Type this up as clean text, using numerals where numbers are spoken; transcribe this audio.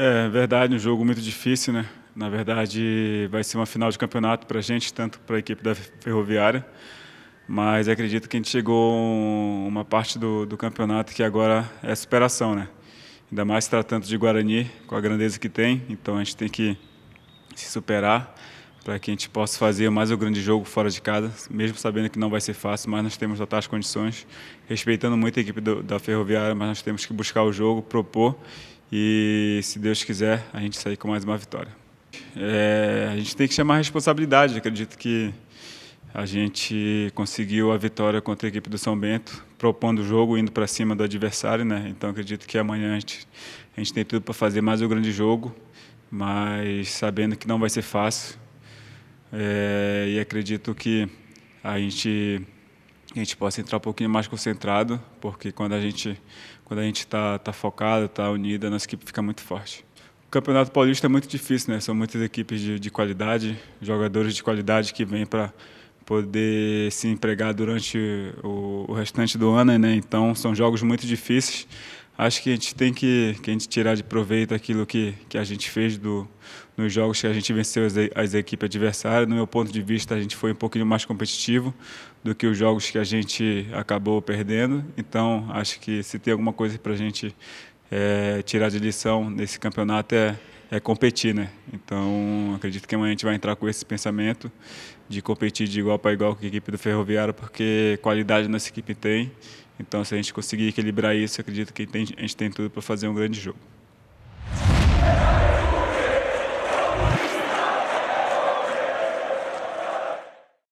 É verdade, um jogo muito difícil, né? Na verdade, vai ser uma final de campeonato para a gente, tanto para a equipe da Ferroviária, mas acredito que a gente chegou a uma parte do campeonato que agora é superação, né? Ainda mais se tratando de Guarani, com a grandeza que tem, então a gente tem que se superar para que a gente possa fazer mais um grande jogo fora de casa, mesmo sabendo que não vai ser fácil, mas nós temos totais condições, respeitando muito a equipe da Ferroviária, mas nós temos que buscar o jogo, propor e, se Deus quiser, a gente sair com mais uma vitória. A gente tem que chamar a responsabilidade, acredito que a gente conseguiu a vitória contra a equipe do São Bento, propondo o jogo, indo para cima do adversário, né? Então acredito que amanhã a gente tem tudo para fazer mais um grande jogo, mas sabendo que não vai ser fácil. E acredito que a gente possa entrar um pouquinho mais concentrado, porque quando a gente está focado, está unido, a nossa equipe fica muito forte. O Campeonato Paulista é muito difícil, né? São muitas equipes de qualidade, jogadores de qualidade que vêm para poder se empregar durante o restante do ano, né? Então são jogos muito difíceis. Acho que a gente tem que a gente tirar de proveito aquilo que a gente fez nos jogos que a gente venceu as equipes adversárias. No meu ponto de vista, a gente foi um pouquinho mais competitivo do que os jogos que a gente acabou perdendo. Então, acho que se tem alguma coisa para a gente tirar de lição nesse campeonato é competir, né? Então, acredito que amanhã a gente vai entrar com esse pensamento de competir de igual para igual com a equipe do Ferroviário, porque qualidade nossa equipe tem. Então, se a gente conseguir equilibrar isso, acredito que a gente tem tudo para fazer um grande jogo.